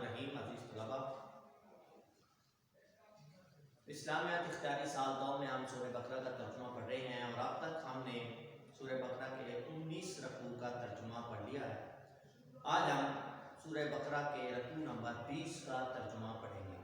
الرحیم. عزیز طلباء، اسلامیات اختیاری سال 2 میں ہم سورہ بقرہ کا ترجمہ پڑھ رہے ہیں اور اب تک ہم نے سورہ بقرہ کے 19 رکوع کا ترجمہ پڑھ لیا ہے. آج ہم سورہ بقرہ کے رکوع نمبر 20 کا ترجمہ پڑھیں گے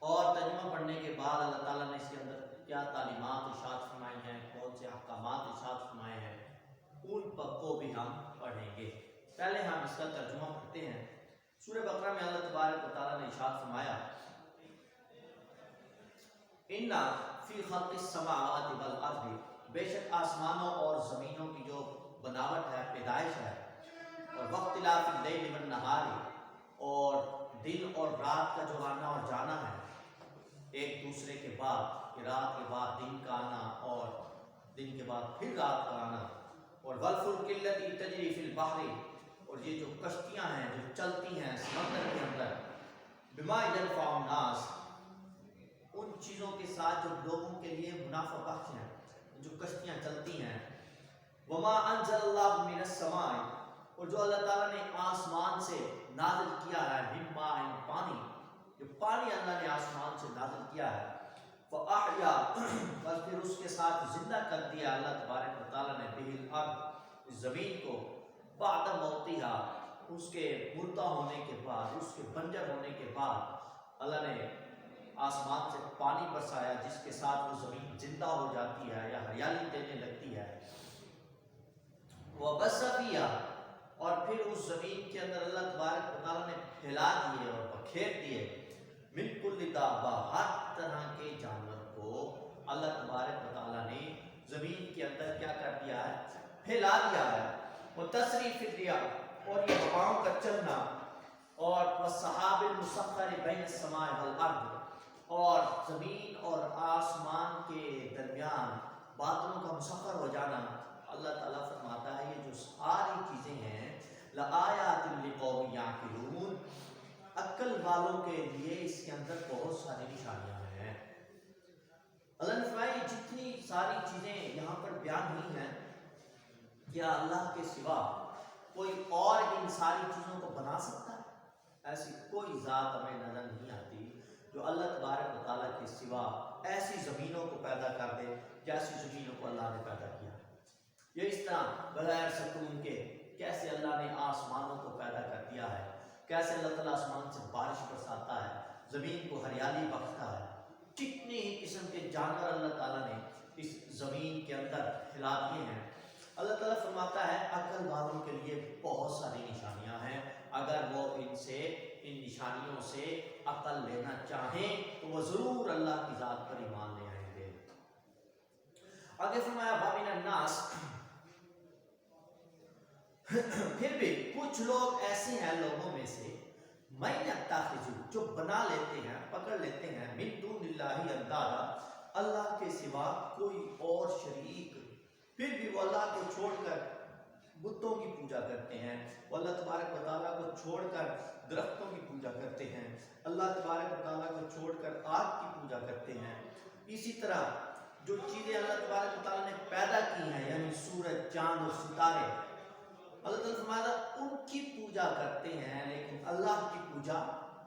اور ترجمہ پڑھنے کے بعد اللہ تعالیٰ نے اس کے اندر کیا تعلیمات ارشاد فرمائی ہیں، کون سے احکامات ارشاد فرمائے ہیں، ان کو بھی ہم پڑھیں گے. پہلے ہم اس کا ترجمہ پڑھتے ہیں. سورہ بقرہ میں اللہ تبارک و تعالیٰ نے ارشاد فرمایا اِنَّ فِي خَلْقِ السَّمَاوَاتِ وَالْأَرْضِ، بے شک آسمانوں اور زمینوں کی جو بناوٹ ہے، پیدائش ہے، اور وَاخْتِلَافِ اللَّيْلِ وَالنَّهَارِ، اور دن اور رات کا جو آنا اور جانا ہے ایک دوسرے کے بعد، کہ رات کے بعد دن کا آنا اور دن کے بعد پھر رات کا آنا، اور وَالْفُلْكِ الَّتِي تَجْرِي فِي الْبَحْرِ، اور یہ جو کشتیاں ہیں جو چلتی ہیں سمندر کے اندر، بِمَا يَنْفَعُ النَّاسَ، ان چیزوں کے ساتھ جو لوگوں کے لیے منافع بخش ہیں، جو کشتیاں چلتی ہیں، وَمَا أَنزَلَ اللَّهُ مِنَ السَّمَاءِ، اور جو اللہ تعالیٰ نے آسمان سے نازل کیا ہے، مِن مَاءٍ، پانی، جو پانی اللہ نے آسمان سے نازل کیا ہے، فَأَحْيَا، اور پھر اس کے ساتھ زندہ کر دیا اللہ تبارک و تعالیٰ نے بِهِ الْأَرْض، زمین کو، بعد موتها، اس کے مردہ ہونے کے بعد، اس کے بنجر ہونے کے بعد اللہ نے آسمان سے پانی برسایا جس کے ساتھ وہ زمین زندہ ہو جاتی ہے یا ہریالی دینے لگتی ہے. وَبَثَّ فِيهَا، اور پھر اس زمین کے اندر اللہ تبارک و تعالیٰ نے پھیلا دیے اور بکھیر دیے، مِن كُلِّ دَابَّةٍ، ہر طرح کے جانور کو اللہ تبارک و تعالیٰ نے زمین کے اندر کیا کر دیا ہے، پھیلا دیا ہے. وَتَسْرِيفِ الرِّيَاحِ، اور یہ ہواؤں کا چلنا، اور وَالسَّحَابِ الْمُسَخَّرِ بَيْنَ السَّمَاءِ وَالْأَرْضِ، اور زمین اور آسمان کے درمیان بادلوں کا مسخر ہو جانا. اللہ تعالیٰ فرماتا ہے یہ جو ساری چیزیں ہیں لَآيَاتٍ لِقَوْمٍ يَعْقِلُونَ، عقل والوں کے لیے اس کے اندر بہت ساری نشانیاں ہیں. اللہ نے فرمایا یہ جتنی ساری چیزیں یہاں پر بیان ہوئی ہیں، کیا اللہ کے سوا کوئی اور ان ساری چیزوں کو بنا سکتا ہے؟ ایسی کوئی ذات ہمیں نظر نہیں آتی جو اللہ تبارک و تعالیٰ کے سوا ایسی زمینوں کو پیدا کر دے جیسی زمینوں کو اللہ نے پیدا کیا. یہ اس طرح بغیر سکون کے کیسے اللہ نے آسمانوں کو پیدا کر دیا ہے، کیسے اللہ تعالیٰ آسمان سے بارش برساتا ہے، زمین کو ہریالی بخشتا ہے، کتنے ہی قسم کے جانور اللہ تعالیٰ نے اس زمین کے اندر پھیلا دیے ہیں. اللہ تعالیٰ فرماتا ہے عقل والوں کے لیے بہت ساری نشانیاں ہیں، اگر وہ ان نشانیوں سے عقل لینا چاہیں تو وہ ضرور اللہ کی ذات پر ایمان لے آئیں گے. آگے فرمایا وَمِنَ النَّاسِ، پھر بھی کچھ لوگ ایسے ہیں لوگوں میں سے مَن يَتَّخِذُ، جو بنا لیتے ہیں، پکڑ لیتے ہیں، مِن دُونِ اللَّهِ اندادا، اللہ کے سوا کوئی اور شریک، پھر بھی وہ اللہ کو چھوڑ کر بتوں کی پوجا کرتے ہیں، وہ اللہ تبارک و تعالیٰ کو چھوڑ کر درختوں کی پوجا کرتے ہیں، اللہ تبارک و تعالیٰ کو چھوڑ کر آگ کی پوجا کرتے ہیں. اسی طرح جو چیزیں اللہ تبارک و تعالیٰ نے پیدا کی ہیں، یعنی سورج، چاند اور ستارے، اللہ تعالیٰ فرماتا ان کی پوجا کرتے ہیں لیکن اللہ کی پوجا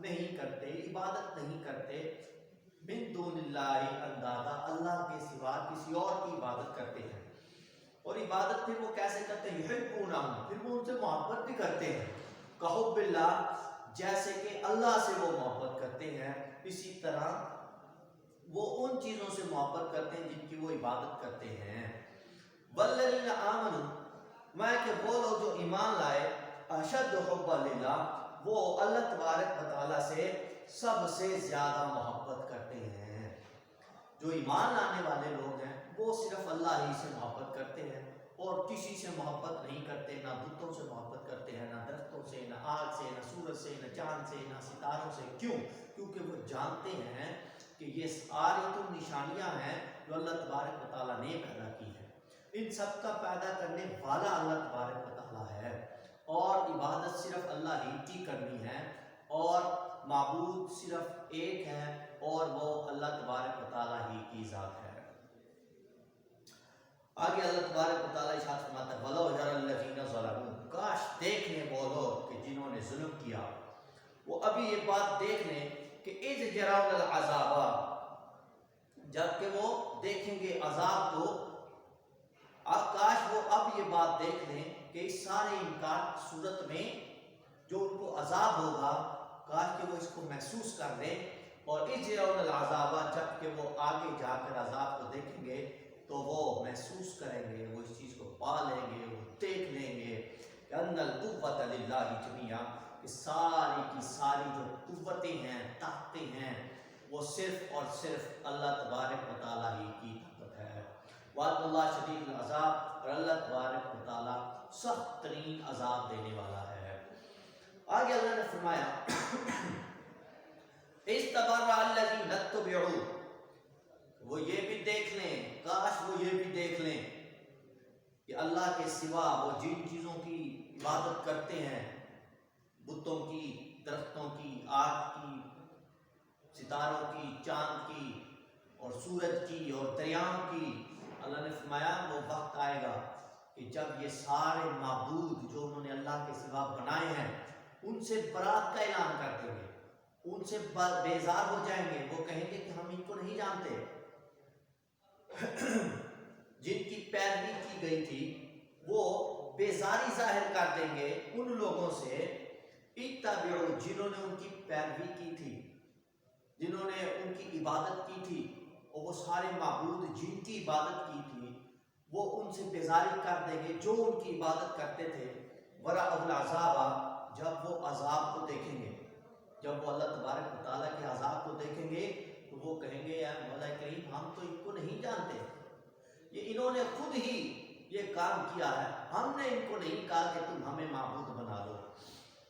نہیں کرتے، عبادت نہیں کرتے. من دون اللہ اندادا، اللہ کے سوا کسی اور کی عبادت کرتے ہیں. اور عبادت پھر وہ کیسے کرتے ہیں، یحبونہم، پھر وہ ان سے محبت بھی کرتے ہیں، کحب اللہ، جیسے کہ اللہ سے وہ محبت کرتے ہیں، اسی طرح وہ ان چیزوں سے محبت کرتے ہیں جن کی وہ عبادت کرتے ہیں. والذین آمنوا، میں کہ وہ لوگ جو ایمان لائے، اشد حب للہ، وہ اللہ تبارک و تعالیٰ سے سب سے زیادہ محبت کرتے ہیں. جو ایمان لانے والے لوگ ہیں وہ صرف اللہ ہی سے محبت کرتے ہیں اور کسی سے محبت نہیں کرتے، نہ بتوں سے محبت کرتے ہیں، نہ درختوں سے، نہ آگ سے، نہ سورج سے، نہ چاند سے، نہ ستاروں سے. کیوں؟ کیونکہ وہ جانتے ہیں کہ یہ ساری تو نشانیاں ہیں جو اللہ تبارک و تعالیٰ نے پیدا کی ہیں. ان سب کا پیدا کرنے والا اللہ تبارک و تعالیٰ ہے اور عبادت صرف اللہ ہی کی کرنی ہے اور معبود صرف ایک ہے اور وہ اللہ تبارک و تعالیٰ ہی کی ذات ہے. آگے اللہ تبارک و تعالیٰ ارشاد فرماتا ہے وَلَوْ يَرَى الَّذِينَ ظَلَمُوا، کاش دیکھنے ظلم کیا، وہ ابھی یہ بات دیکھ لیں کہ اذ یرون العذاب، جب کہ وہ دیکھیں گے عذاب کو، کاش وہ اب یہ بات دیکھ لیں کہ اس سارے انکار صورت میں جو ان کو عذاب ہوگا، کاش کہ وہ اس کو محسوس کر لیں، اور اذ یرون العذاب، جب کہ وہ آگے جا کر عذاب کو دیکھیں گے تو وہ محسوس کریں گے، وہ اس چیز کو پا لیں گے، وہ دیکھ لیں گے کہ ان القوۃ للہ جمیعا، کہ ساری کی ساری جو قوتیں ہیں، طاقتیں ہیں، وہ صرف اور صرف اللہ تبارک و تعالیٰ ہی کی طاقت ہے۔ وعد اللہ شدید العذاب، اور اللہ تبارک و تعالیٰ سخت ترین عذاب دینے والا ہے۔ آگے اللہ نے فرمایا استبرأ الذین اتبعوا، وہ یہ بھی دیکھ لیں، کاش وہ یہ بھی دیکھ لیں کہ اللہ کے سوا وہ جن چیزوں کی عبادت کرتے ہیں، بتوں کی، درختوں کی، آگ کی، ستاروں کی، چاند کی اور سورج کی اور دریاؤں کی، اللہ نے فرمایا وہ وقت آئے گا کہ جب یہ سارے معبود جو انہوں نے اللہ کے سوا بنائے ہیں ان سے برات کا اعلان کر دیں گے، ان سے بیزار ہو جائیں گے، وہ کہیں گے کہ ہم ان کو نہیں جانتے۔ جن کی پیروی کی گئی تھی وہ بیزاری ظاہر کر دیں گے ان لوگوں سے، اتبعوا، جنہوں نے ان کی پیروی کی تھی، جنہوں نے ان کی عبادت کی تھی، اور وہ سارے معبود جن کی عبادت کی تھی وہ ان سے بیزاری کر دیں گے جو ان کی عبادت کرتے تھے۔ ورأوا العذاب، جب وہ عذاب کو دیکھیں گے، جب وہ اللہ تبارک و تعالیٰ کے عذاب کو دیکھیں گے تو وہ کہیں گے یا مولا کریم ہم تو ان کو نہیں جانتے، یہ انہوں نے خود ہی یہ کام کیا ہے، ہم نے ان کو نہیں کہا کہ تم ہمیں معبود بنا لو۔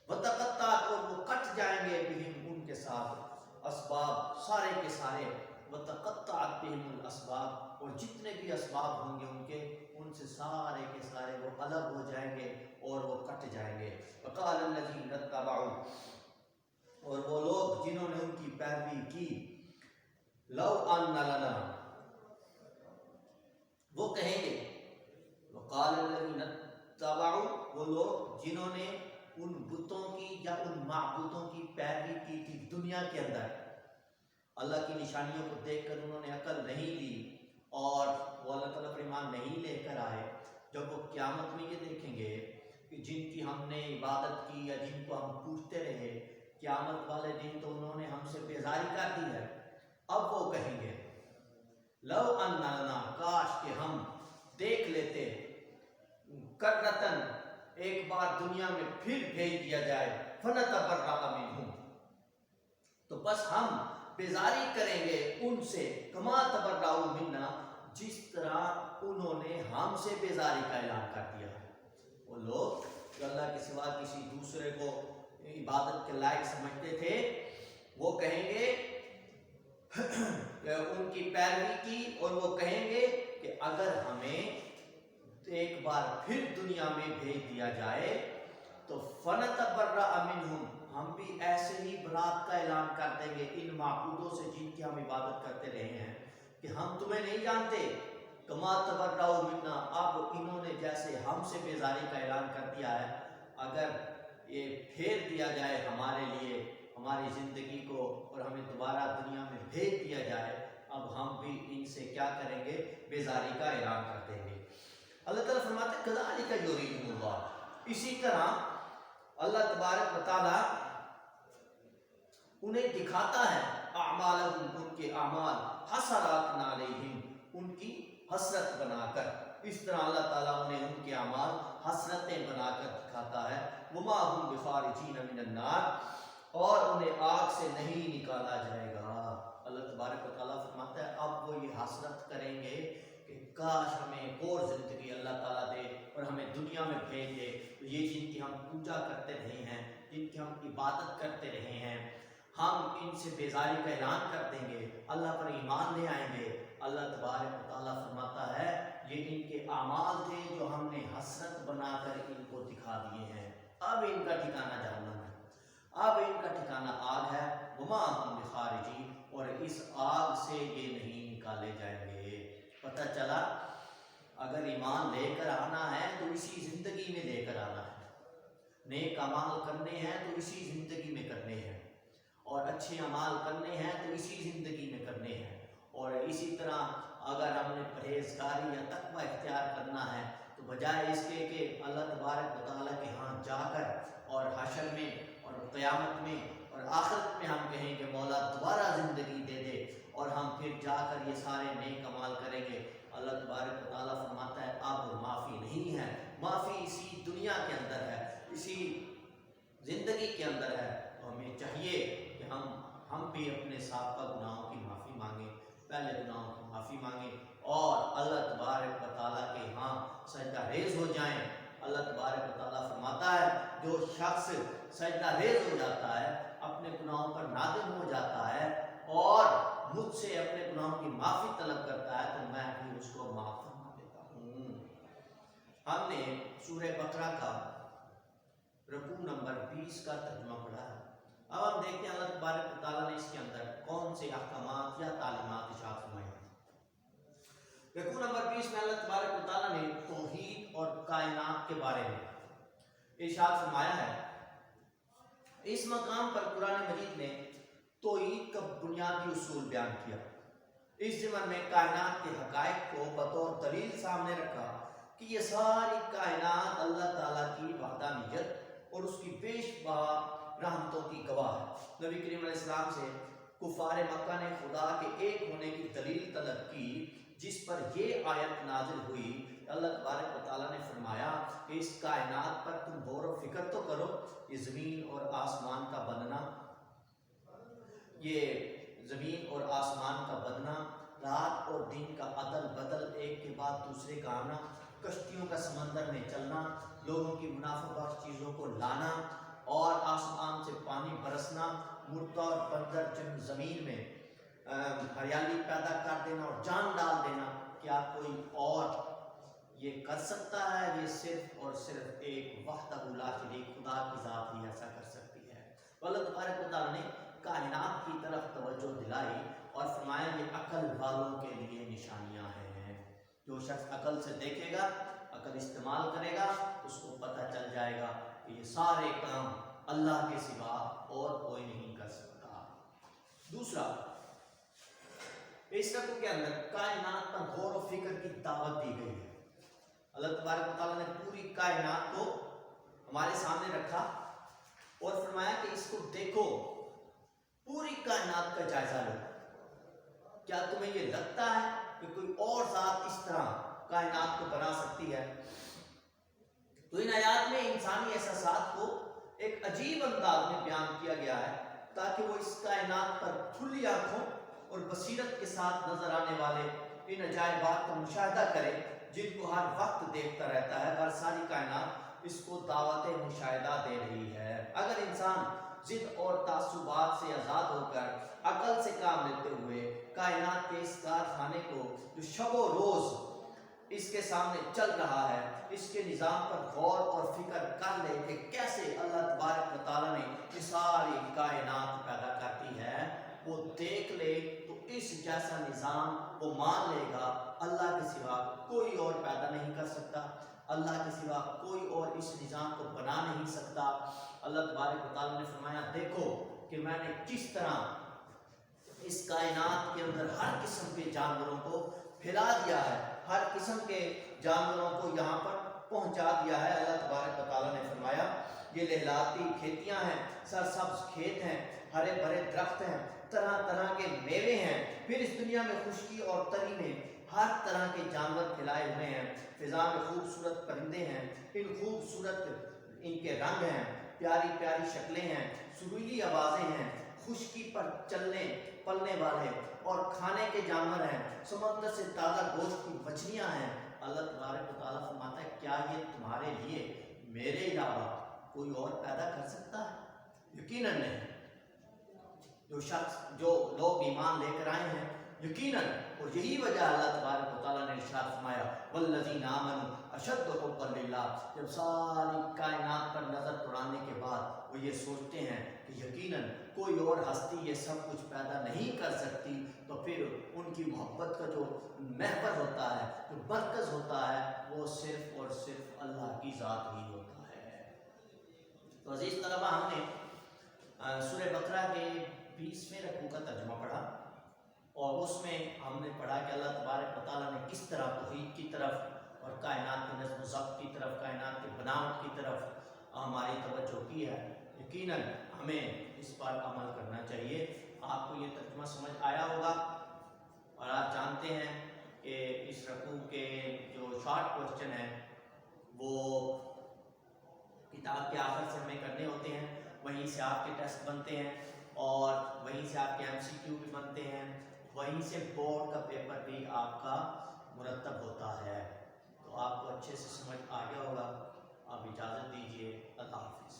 وتقطعت، اور وہ کٹ جائیں گے بہم، ان کے ساتھ، اسباب سارے کے سارے، وتقطعت بہم الاسباب، اور جتنے بھی اسباب ہوں گے ان کے، ان سے سارے کے سارے وہ الگ ہو جائیں گے اور وہ کٹ جائیں گے۔ وقال الذین اتبعوا، اور وہ لوگ جنہوں نے ان کی پیروی کی، لو ان لنا، وہ کہیں گے، وقال الذین اتبعوا، وہ لوگ جنہوں نے ان بتوں کی یا ان معبودوں کی پیروی کی تھی دنیا کے اندر، اللہ کی نشانیوں کو دیکھ کر انہوں نے عقل نہیں لی اور وہ اللہ تعالیٰ پر ایمان نہیں لے کر آئے، جب وہ قیامت میں یہ دیکھیں گے کہ جن کی ہم نے عبادت کی یا جن کو ہم پوچھتے رہے، قیامت والے دن تو انہوں نے ہم سے بیزاری کر دی ہے، اب وہ کہیں گے لو ان لنا، کاش کہ ہم دیکھ لیتے، کرتن، ایک بار دنیا میں پھر بھیج دیا جائے، فنتبرأ منہم، تو بس ہم بیزاری کریں گے ان سے، کما تبرؤا منا، جس طرح انہوں نے ہم سے بیزاری کا اعلان کر دیا ہے۔ وہ لوگ جو اللہ کے سوا کسی دوسرے کو عبادت کے لائق سمجھتے تھے، وہ کہیں گے ان کی پیروی کی، اور وہ کہیں گے کہ اگر ہمیں ایک بار پھر دنیا میں بھیج دیا جائے تو فنتبرأ منہم، ہم بھی ایسے ہی برات کا اعلان کر دیں گے ان معبودوں سے جن کی ہم عبادت کرتے رہے ہیں کہ ہم تمہیں نہیں جانتے، کما تبرؤا منا، اب انہوں نے جیسے ہم سے بیزاری کا اعلان کر دیا ہے، اگر یہ پھیر دیا جائے ہمارے لیے ہماری زندگی کو اور ہمیں دوبارہ دنیا میں بھیج دیا جائے، اب ہم بھی ان سے کیا کریں گے، بیزاری کا اعلان کر دیں گے۔ اللہ تعالیٰ فرماتے ہیں کذالک یریہم اللہ، اسی طرح اللہ تبارک و تعالیٰ انہیں دکھاتا ہے اعمالہم، ان کے اعمال، حسرات علیہم، ان کی حسرت بنا کر، اس طرح اللہ تعالیٰ انہیں ان کے اعمال حسرتیں بنا کر دکھاتا ہے، وما ہم بخارجین من النار، اور انہیں آگ سے نہیں نکالا جائے گا۔ اللہ تبارک و تعالیٰ فرماتا ہے اب وہ یہ حسرت کریں گے کہ کاش ہمیں ایک اور زندگی اللہ تعالیٰ دے اور ہمیں دنیا میں بھیج دے، تو یہ جن کی ہم پوجا کرتے رہے ہیں، جن کی ہم عبادت کرتے رہے ہیں، ہم ان سے بیزاری کا اعلان کر دیں گے، اللہ پر ایمان لے آئیں گے۔ اللہ تبارک و تعالیٰ فرماتا ہے یہ ان کے اعمال تھے جو ہم نے حسرت بنا کر ان کو دکھا دیے ہیں، اب ان کا ٹھکانہ جہنم ہے، اب ان کا ٹھکانہ آگ ہے، وما ہم بخارجین، اور اس آگ سے یہ نہیں نکالے جائیں گے۔ پتہ چلا اگر ایمان لے کر آنا ہے تو اسی زندگی میں لے کر آنا ہے، نیک اعمال کرنے ہیں تو اسی زندگی میں کرنے ہیں، اور اچھے اعمال کرنے ہیں تو اسی زندگی میں کرنے ہیں، اور اسی طرح اگر ہم نے پرہیزگاری یا تقوی اختیار کرنا ہے تو بجائے اس کے کہ اللہ تبارک و تعالیٰ کے ہاں جا کر اور حشر میں اور قیامت میں اور آخرت میں ہم کہیں کہ مولا دوبارہ زندگی دے دے اور ہم پھر جا کر یہ سارے نیک اعمال کریں گے، اللہ تبارک و تعالیٰ فرماتا ہے اب معافی نہیں ہے، معافی اسی دنیا کے اندر ہے، اسی زندگی کے اندر ہے۔ تو ہمیں چاہیے کہ ہم بھی اپنے سابقہ گناہوں کی معافی مانگیں، پہلے گناہوں کی معافی مانگیں اور اللہ تبارک و تعالیٰ کے ہاں سجدہ ریز ہو جائیں۔ اللہ تبارک و تعالیٰ فرماتا ہے جو شخص سجدہ ریز ہو جاتا ہے، اپنے گناہوں پر نادم ہو جاتا ہے اور مجھ سے اپنے گناہوں کی معافی طلب کرتا ہے تو میں بھی اس کو معاف فرما دیتا ہوں۔ ہم نے سورہ بقرہ کا رکوع نمبر 20 کا ترجمہ پڑھا ہے۔ اب ہم دیکھتے ہیں اللہ تبارک و تعالیٰ نے اس کے اندر کون سے احکامات یا تعلیمات ارشاد فرمائے ہیں۔ رکوع نمبر 20 میں اللہ تبارک و تعالیٰ نے توحید اور کائنات کے بارے میں ارشاد فرمایا ہے۔ اس مقام پر قرآن مجید نے توحید کا بنیادی اصول بیان کیا، اس ضمن میں کائنات کے حقائق کو بطور دلیل سامنے رکھا کہ یہ ساری کائنات اللہ تعالیٰ کی وحدانیت اور اس کی بیش بہا رحمتوں کی گواہ ہے۔ نبی کریم علیہ السلام سے کفار مکہ نے خدا کے ایک ہونے کی دلیل طلب کی، جس پر یہ آیت نازل ہوئی۔ اللہ تبارک و تعالیٰ نے فرمایا کہ اس کائنات پر تم غور و فکر تو کرو، یہ زمین اور آسمان کا بننا، یہ زمین اور آسمان کا بننا، رات اور دن کا عدل بدل ایک کے بعد دوسرے کا آنا، کشتیوں کا سمندر میں چلنا، لوگوں کی منافع بخش چیزوں کو لانا اور آسمان سے پانی برسنا، مردہ اور بندر زمین میں ہریالی پیدا کر دینا اور جان ڈال دینا، کیا کوئی اور یہ کر سکتا ہے؟ یہ صرف اور صرف ایک وحدہ لا شریک خدا کی ذات ہی ایسا کر سکتی ہے۔ اللہ تبارک و تعالیٰ نے کائنات کی طرف توجہ دلائی اور فرمایا یہ عقل والوں کے لیے نشانیاں ہیں، جو شخص عقل سے دیکھے گا، عقل استعمال کرے گا، اس کو پتہ چل جائے گا کہ یہ سارے کام اللہ کے سوا اور کوئی نہیں کر سکتا۔ دوسرا، اس رکوع کے اندر کائنات پر غور و فکر کی دعوت دی گئی ہے۔ اللہ تبارک و تعالیٰ نے پوری کائنات کو ہمارے سامنے رکھا اور فرمایا کہ اس کو دیکھو، پوری کائنات کا جائزہ لو۔ کیا تمہیں یہ لگتا ہے کہ کوئی اور ذات اس طرح کائنات کو بنا سکتی ہے؟ تو ان آیات میں انسانی احساسات کو ایک عجیب انداز میں بیان کیا گیا ہے تاکہ وہ اس کائنات پر کھلی آنکھوں اور بصیرت کے ساتھ نظر آنے والے ان عجائبات کا مشاہدہ کرے جن کو ہر وقت دیکھتا رہتا ہے، پر ساری کائنات اس کو دعوت مشاہدہ دے رہی ہے۔ اگر انسان ضد اور تعصبات سے آزاد ہو کر عقل سے کام لیتے ہوئے کائنات کے اس کارخانے کو جو شب و روز اس کے سامنے چل رہا ہے، اس کے نظام پر غور اور فکر کر لے کہ کیسے اللہ تبارک و تعالیٰ نے یہ ساری کائنات پیدا کرتی ہے، وہ دیکھ لے تو اس جیسا نظام وہ مان لے گا اللہ کے سوا کوئی اور پیدا نہیں کر سکتا، اللہ کے سوا کوئی اور اس نظام کو بنا نہیں سکتا۔ اللہ تبارک و تعالیٰ نے فرمایا دیکھو کہ میں نے کس طرح اس کائنات کے اندر ہر قسم کے جانوروں کو پھیلا دیا ہے، ہر قسم کے جانوروں کو یہاں پر پہنچا دیا ہے۔ اللہ تبارک و تعالیٰ نے فرمایا یہ لہلاتی کھیتیاں ہیں، سرسبز کھیت ہیں، ہرے بھرے درخت ہیں، طرح طرح کے میوے ہیں، پھر اس دنیا میں خشکی اور تری میں ہر طرح کے جانور پھیلائے ہوئے ہیں، فضا میں خوبصورت پرندے ہیں، ان خوبصورت ان کے رنگ ہیں، پیاری پیاری شکلیں ہیں، سریلی آوازیں ہیں، خشکی پر چلنے پلنے والے اور کھانے کے جانور ہیں، سمندر سے تازہ گوشت کی مچھلیاں ہیں۔ اللہ تبارک و تعالیٰ فرماتا ہے کیا یہ تمہارے لیے میرے علاوہ کوئی اور پیدا کر سکتا ہے؟ یقیناً نہیں۔ جو لوگ ایمان لے کر آئے ہیں یقیناً، اور یہی وجہ اللہ تبارک و تعالیٰ نے ارشاد فرمایا والذین آمنوا اشد حبا للہ، جب ساری کائنات پر نظر دوڑانے کے بعد وہ یہ سوچتے ہیں کہ یقیناً کوئی اور ہستی یہ سب کچھ پیدا نہیں کر سکتی، تو پھر ان کی محبت کا جو محور ہوتا ہے، جو مرکز ہوتا ہے، وہ صرف اور صرف اللہ کی ذات ہی ہوتا ہے۔ تو عزیز طلبہ، ہم نے سورہ بقرہ کے 20ویں رکوع کا ترجمہ پڑھا، اور اس میں ہم نے پڑھا کہ اللہ تبارک و تعالیٰ نے کس طرح توحید کی طرف اور کائنات کی نظم و ضبط کی طرف، کائنات کی بناوٹ کی طرف ہماری توجہ کی ہے۔ یقیناً ہمیں اس پر عمل کرنا چاہیے۔ آپ کو یہ ترجمہ سمجھ آیا ہوگا، اور آپ جانتے ہیں کہ اس رکوع کے جو شارٹ کوشچن ہیں وہ کتاب کے آخر سے ہمیں کرنے ہوتے ہیں، وہیں سے آپ کے ٹیسٹ بنتے ہیں، اور وہیں سے آپ کے MCQ بھی بنتے ہیں، وہیں سے بورڈ کا پیپر بھی آپ کا مرتب ہوتا ہے۔ تو آپ کو اچھے سے سمجھ آ گیا ہوگا۔ آپ اجازت دیجیے، اللہ حافظ۔